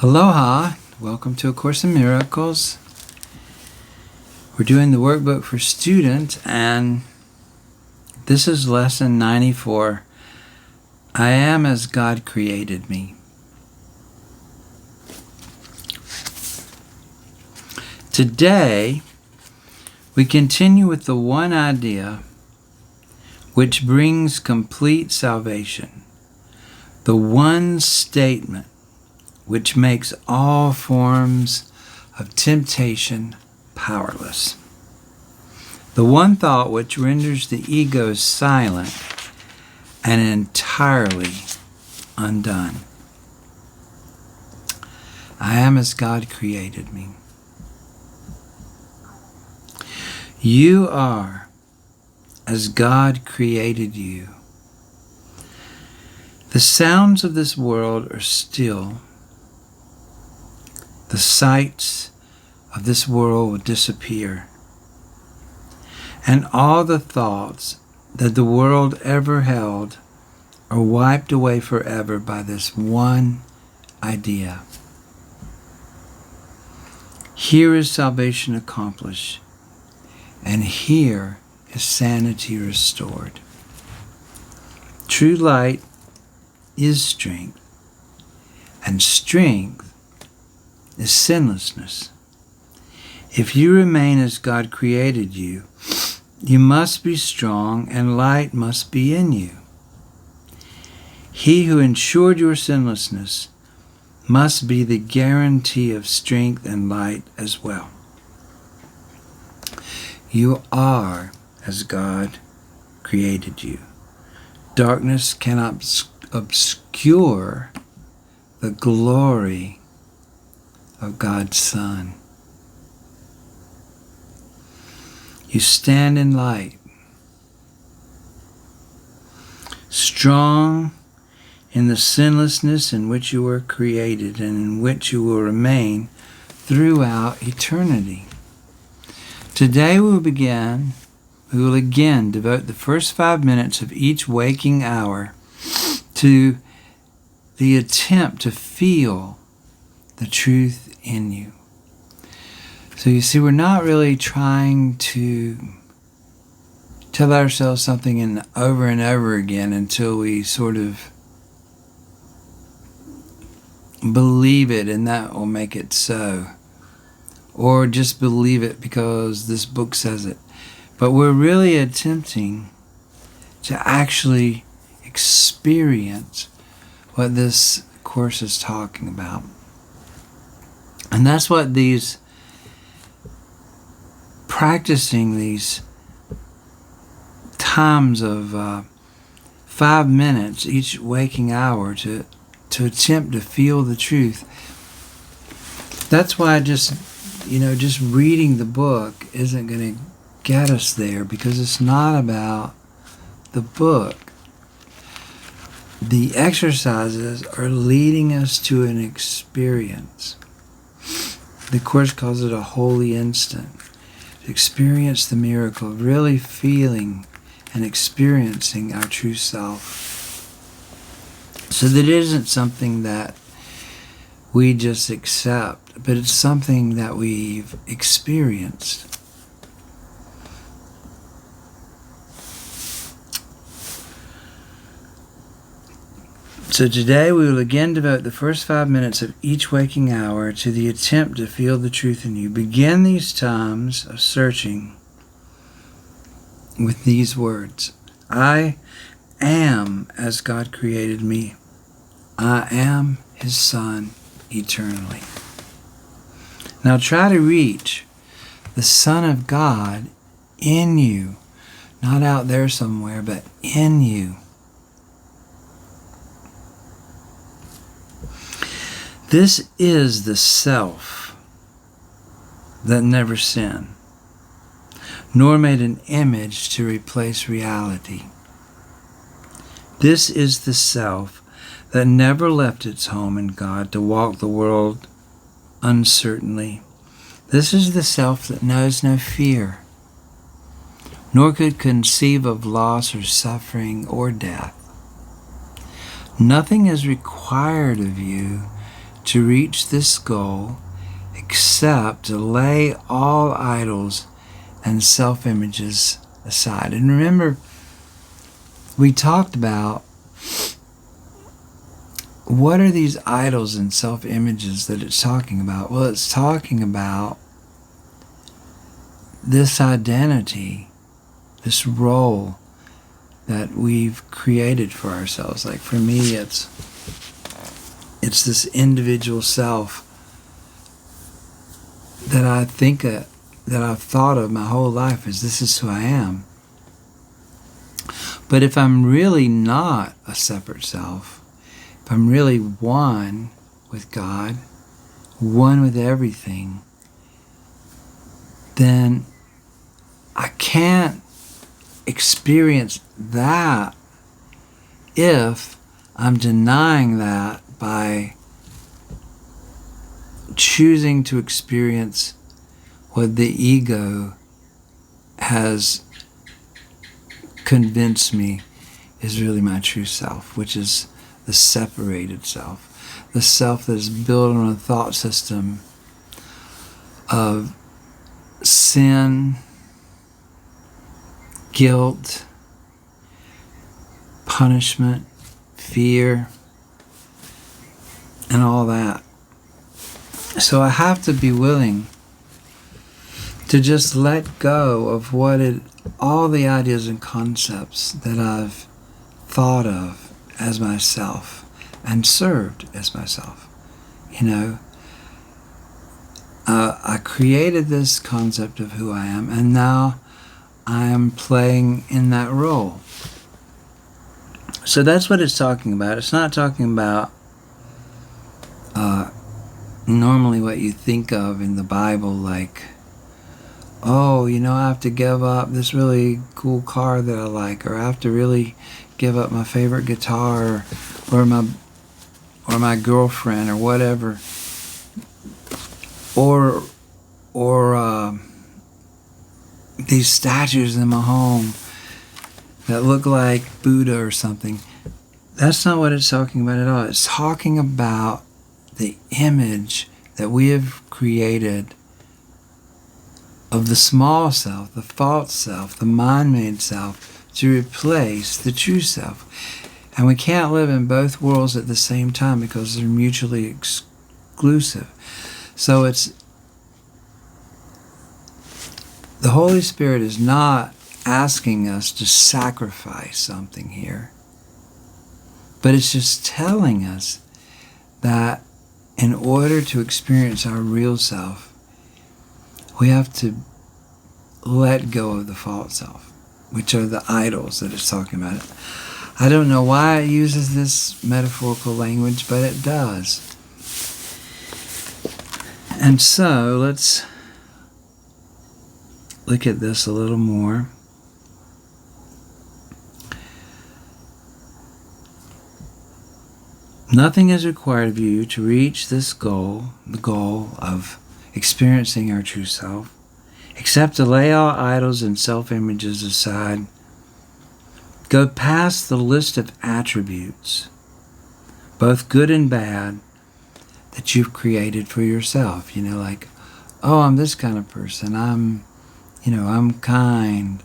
Aloha, welcome to A Course in Miracles. We're doing the workbook for students, and this is lesson 94. I am as God created me. Today, we continue with the one idea which brings complete salvation, the one statement which makes all forms of temptation powerless. The one thought which renders the ego silent and entirely undone. I am as God created me. You are as God created you. The sounds of this world are still. The sights of this world will disappear, and all the thoughts that the world ever held are wiped away forever by this one idea. Here is salvation accomplished, and here is sanity restored. True light is strength, and strength is sinlessness. If you remain as God created you, you must be strong and light must be in you. He who ensured your sinlessness must be the guarantee of strength and light as well. You are as God created you. Darkness cannot obscure the glory of God's Son. You stand in light, strong in the sinlessness in which you were created and in which you will remain throughout eternity. Today we will again devote the first 5 minutes of each waking hour to the attempt to feel the truth in you. So you see, we're not really trying to tell ourselves something over and over again until we sort of believe it and that will make it so. Or just believe it because this book says it. But we're really attempting to actually experience what this course is talking about. And that's what practicing these times of 5 minutes each waking hour to attempt to feel the truth. That's why just reading the book isn't going to get us there, because it's not about the book. The exercises are leading us to an experience. The Course calls it a holy instant. Experience the miracle of really feeling and experiencing our true self. So that it isn't something that we just accept, but it's something that we've experienced. So today we will again devote the first 5 minutes of each waking hour to the attempt to feel the truth in you. Begin these times of searching with these words. I am as God created me. I am His Son eternally. Now try to reach the Son of God in you, not out there somewhere, but in you. This is the self that never sinned, nor made an image to replace reality. This is the self that never left its home in God to walk the world uncertainly. This is the self that knows no fear, nor could conceive of loss or suffering or death. Nothing is required of you to reach this goal except to lay all idols and self-images aside. And remember, we talked about what are these idols and self-images that it's talking about? Well, it's talking about this identity, this role that we've created for ourselves. Like for me, it's this individual self that I think that I've thought of my whole life as this is who I am. But if I'm really not a separate self, if I'm really one with God, one with everything, then I can't experience that if I'm denying that by choosing to experience what the ego has convinced me is really my true self, which is the separated self, the self that is built on a thought system of sin, guilt, punishment, fear, and all that. So I have to be willing to just let go of all the ideas and concepts that I've thought of as myself and served as myself. I created this concept of who I am, and now I am playing in that role. So that's what it's talking about. It's not talking about normally what you think of in the Bible, like, oh, I have to give up this really cool car that I like, or I have to really give up my favorite guitar, or my girlfriend, or whatever, or these statues in my home that look like Buddha or something. That's not what it's talking about at all. It's talking about the image that we have created of the small self, the false self, the mind-made self, to replace the true self. And we can't live in both worlds at the same time because they're mutually exclusive. So the Holy Spirit is not asking us to sacrifice something here, but it's just telling us that in order to experience our real self, we have to let go of the false self, which are the idols that it's talking about. I don't know why it uses this metaphorical language, but it does. And so let's look at this a little more. Nothing is required of you to reach this goal, the goal of experiencing our true self, except to lay all idols and self-images aside. Go past the list of attributes, both good and bad, that you've created for yourself. Like, oh, I'm this kind of person. I'm kind.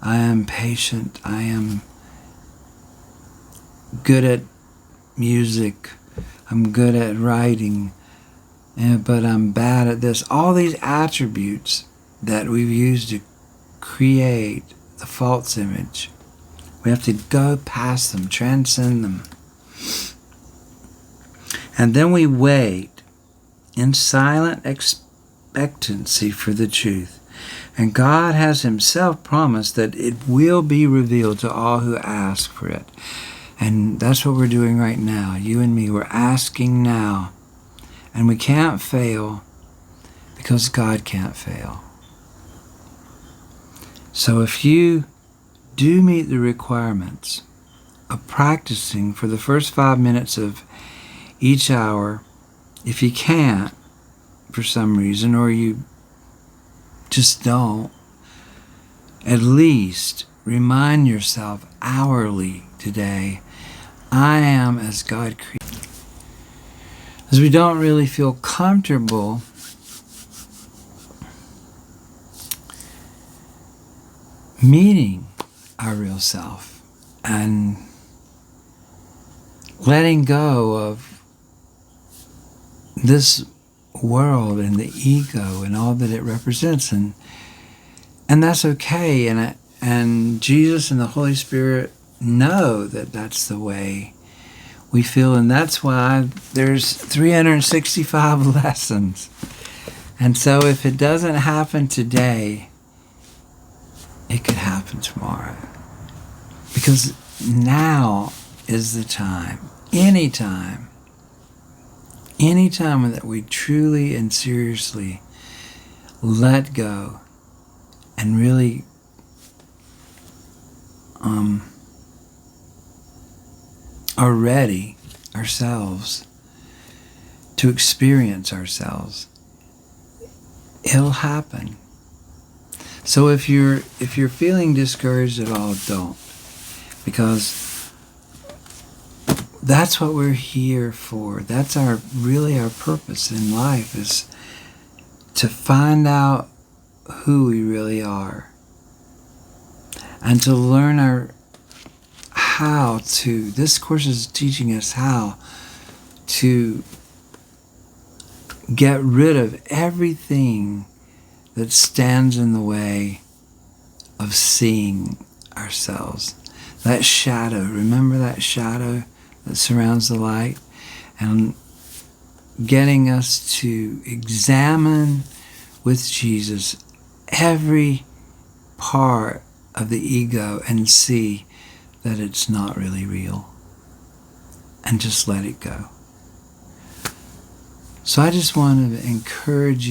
I am patient. I am good at music. I'm good at writing. But I'm bad at this. All these attributes that we've used to create the false image, we have to go past them, transcend them. And then we wait in silent expectancy for the truth. And God has Himself promised that it will be revealed to all who ask for it. And that's what we're doing right now. You and me, we're asking now. And we can't fail because God can't fail. So if you do meet the requirements of practicing for the first 5 minutes of each hour, if you can't for some reason, or you just don't, at least remind yourself hourly today, I am as God created. Because we don't really feel comfortable meeting our real self and letting go of this world and the ego and all that it represents, and that's okay. And Jesus and the Holy Spirit know that that's the way we feel, and that's why there's 365 lessons. And so if it doesn't happen today, it could happen tomorrow. Because now is the time, anytime that we truly and seriously let go and really are ready ourselves to experience ourselves, it'll happen. So if you're feeling discouraged at all, don't, because that's what we're here for. That's really our purpose in life, is to find out who we really are and to learn this course is teaching us how to get rid of everything that stands in the way of seeing ourselves. That shadow, remember that shadow that surrounds the light? And getting us to examine with Jesus every part of the ego and see that it's not really real, and just let it go. So I just want to encourage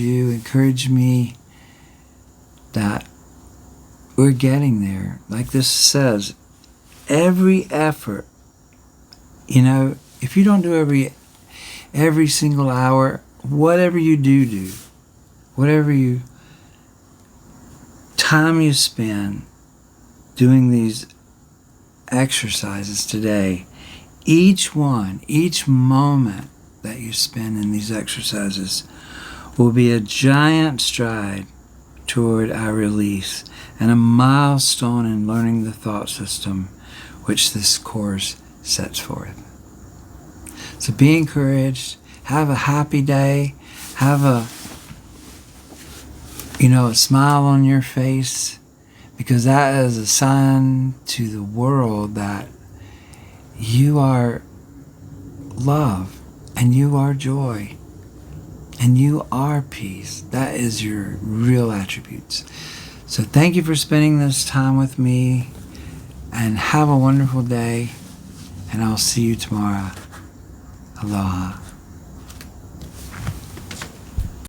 me that we're getting there. Like this says, every effort, if you don't do every single hour, whatever you do, whatever time you spend doing these exercises today, each moment that you spend in these exercises will be a giant stride toward our release and a milestone in learning the thought system which this course sets forth. So be encouraged, have a happy day, have a smile on your face, because that is a sign to the world that you are love and you are joy and you are peace. That is your real attributes. So thank you for spending this time with me, and have a wonderful day, and I'll see you tomorrow. Aloha.